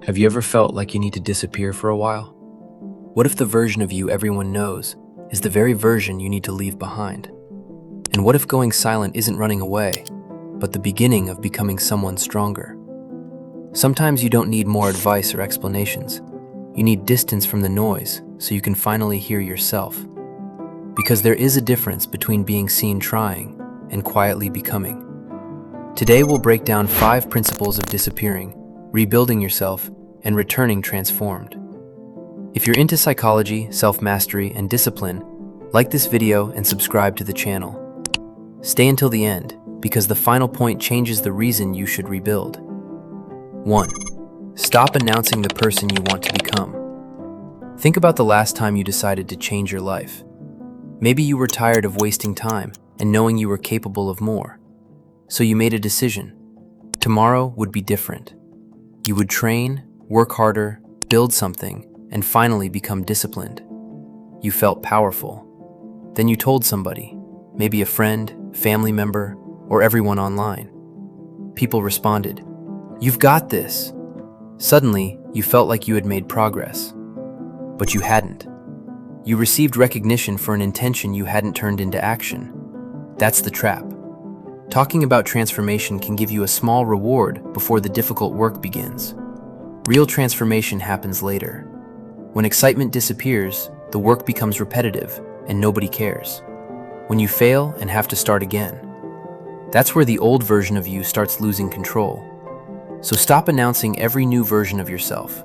Have you ever felt like you need to disappear for a while? What if the version of you everyone knows is the very version you need to leave behind? And what if going silent isn't running away, but the beginning of becoming someone stronger? Sometimes you don't need more advice or explanations. You need distance from the noise so you can finally hear yourself. Because there is a difference between being seen trying and quietly becoming. Today we'll break down 5 principles of disappearing, rebuilding yourself, and returning transformed. If you're into psychology, self-mastery, and discipline, like this video and subscribe to the channel. Stay until the end, because the final point changes the reason you should rebuild. 1. Stop announcing the person you want to become. Think about the last time you decided to change your life. Maybe you were tired of wasting time and knowing you were capable of more. So you made a decision. Tomorrow would be different. You would train, work harder, build something, and finally become disciplined. You felt powerful. Then you told somebody, maybe a friend, family member, or everyone online. People responded, "You've got this." Suddenly, you felt like you had made progress. But you hadn't. You received recognition for an intention you hadn't turned into action. That's the trap. Talking about transformation can give you a small reward before the difficult work begins. Real transformation happens later. When excitement disappears, the work becomes repetitive and nobody cares. When you fail and have to start again, that's where the old version of you starts losing control. So stop announcing every new version of yourself.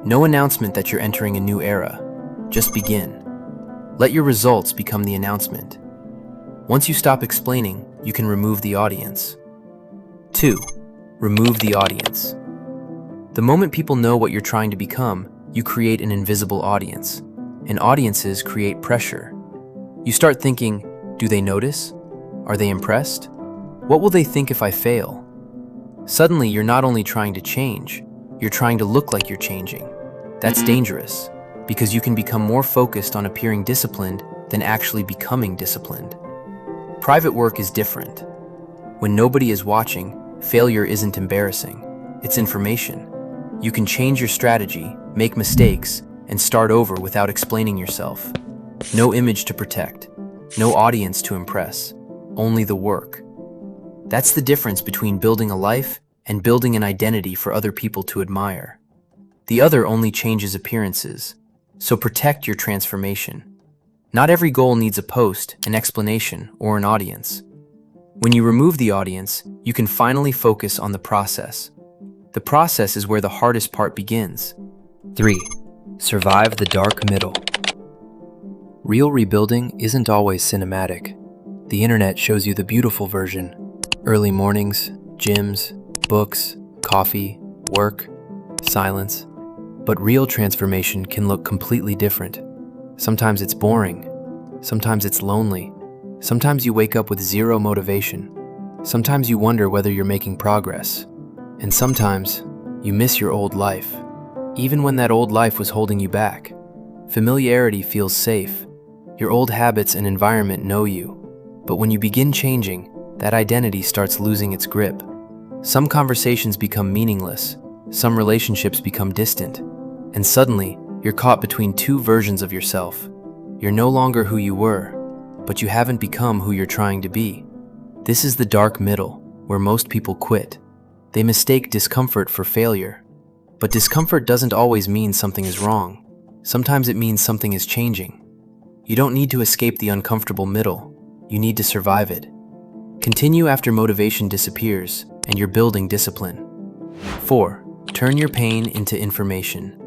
No announcement that you're entering a new era. Just begin. Let your results become the announcement. Once you stop explaining, you can remove the audience. 2. Remove the audience. The moment people know what you're trying to become, you create an invisible audience. And audiences create pressure. You start thinking, do they notice? Are they impressed? What will they think if I fail? Suddenly, you're not only trying to change, you're trying to look like you're changing. That's dangerous, because you can become more focused on appearing disciplined than actually becoming disciplined. Private work is different. When nobody is watching, failure isn't embarrassing. It's information. You can change your strategy, make mistakes, and start over without explaining yourself. No image to protect, no audience to impress, only the work. That's the difference between building a life and building an identity for other people to admire. The other only changes appearances, so protect your transformation. Not every goal needs a post, an explanation, or an audience. When you remove the audience, you can finally focus on the process. The process is where the hardest part begins. 3. Survive the dark middle. Real rebuilding isn't always cinematic. The internet shows you the beautiful version. Early mornings, gyms, books, coffee, work, silence. But real transformation can look completely different. Sometimes it's boring. Sometimes it's lonely. Sometimes you wake up with zero motivation. Sometimes you wonder whether you're making progress. And sometimes you miss your old life, even when that old life was holding you back. Familiarity feels safe. Your old habits and environment know you. But when you begin changing, that identity starts losing its grip. Some conversations become meaningless. Some relationships become distant. And suddenly, you're caught between 2 versions of yourself. You're no longer who you were, but you haven't become who you're trying to be. This is the dark middle, where most people quit. They mistake discomfort for failure. But discomfort doesn't always mean something is wrong. Sometimes it means something is changing. You don't need to escape the uncomfortable middle. You need to survive it. Continue after motivation disappears, and you're building discipline. 4. Turn your pain into information.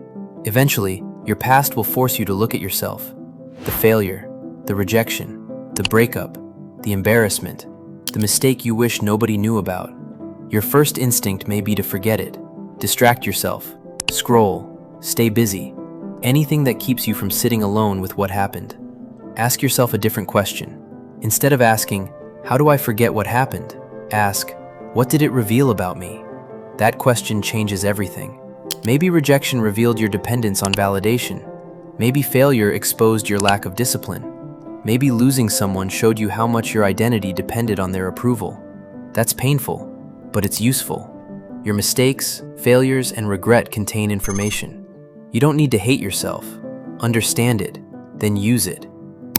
Eventually, your past will force you to look at yourself. The failure, the rejection, the breakup, the embarrassment, the mistake you wish nobody knew about. Your first instinct may be to forget it, distract yourself, scroll, stay busy, anything that keeps you from sitting alone with what happened. Ask yourself a different question. Instead of asking, "How do I forget what happened?" ask, "What did it reveal about me?" That question changes everything. Maybe rejection revealed your dependence on validation. Maybe failure exposed your lack of discipline. Maybe losing someone showed you how much your identity depended on their approval. That's painful, but it's useful. Your mistakes, failures, and regret contain information. You don't need to hate yourself. Understand it, then use it.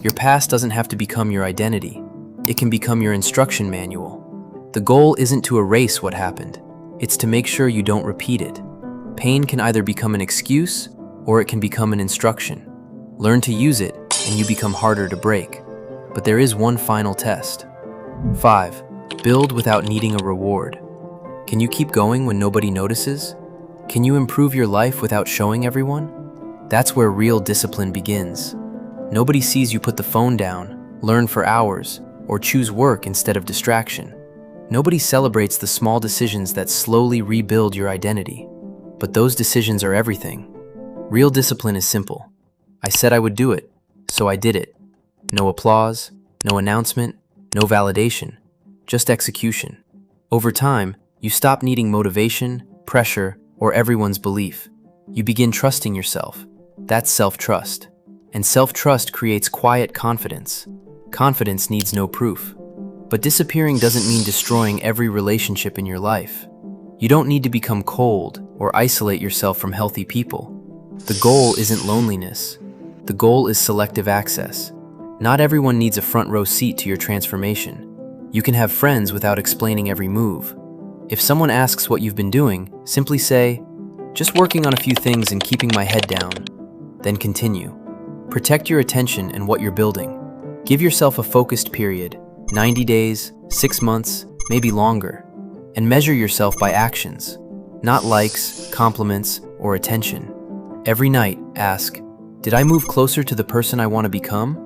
Your past doesn't have to become your identity. It can become your instruction manual. The goal isn't to erase what happened. It's to make sure you don't repeat it. Pain can either become an excuse or it can become an instruction. Learn to use it and you become harder to break. But there is one final test. 5. Build without needing a reward. Can you keep going when nobody notices? Can you improve your life without showing everyone? That's where real discipline begins. Nobody sees you put the phone down, learn for hours, or choose work instead of distraction. Nobody celebrates the small decisions that slowly rebuild your identity. But those decisions are everything. Real discipline is simple. I said I would do it, so I did it. No applause, no announcement, no validation, just execution. Over time, you stop needing motivation, pressure, or everyone's belief. You begin trusting yourself. That's self-trust. And self-trust creates quiet confidence. Confidence needs no proof. But disappearing doesn't mean destroying every relationship in your life. You don't need to become cold or isolate yourself from healthy people. The goal isn't loneliness. The goal is selective access. Not everyone needs a front row seat to your transformation. You can have friends without explaining every move. If someone asks what you've been doing, simply say, "Just working on a few things and keeping my head down." Then continue. Protect your attention and what you're building. Give yourself a focused period, 90 days, 6 months, maybe longer, and measure yourself by actions, not likes, compliments, or attention. Every night, ask, did I move closer to the person I want to become?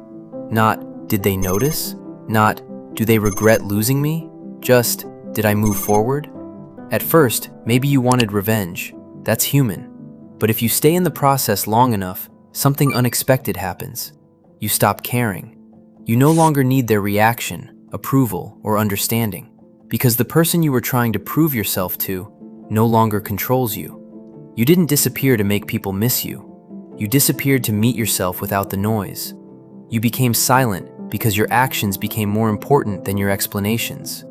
Not, did they notice? Not, do they regret losing me? Just, did I move forward? At first, maybe you wanted revenge. That's human. But if you stay in the process long enough, something unexpected happens. You stop caring. You no longer need their reaction, approval, or understanding, because the person you were trying to prove yourself to no longer controls you. You didn't disappear to make people miss you. You disappeared to meet yourself without the noise. You became silent because your actions became more important than your explanations.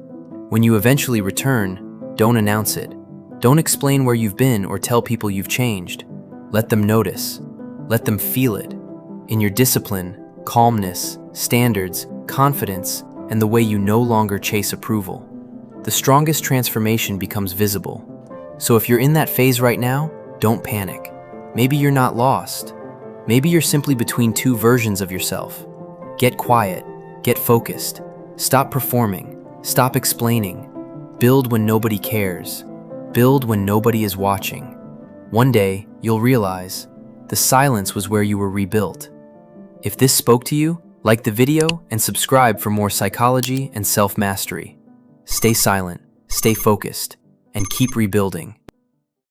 When you eventually return, don't announce it. Don't explain where you've been or tell people you've changed. Let them notice. Let them feel it. In your discipline, calmness, standards, confidence, and the way you no longer chase approval. The strongest transformation becomes visible. So if you're in that phase right now, don't panic. Maybe you're not lost. Maybe you're simply between two versions of yourself. Get quiet. Get focused. Stop performing. Stop explaining. Build when nobody cares. Build when nobody is watching. One day, you'll realize the silence was where you were rebuilt. If this spoke to you, like the video and subscribe for more psychology and self-mastery. Stay silent, stay focused, and keep rebuilding.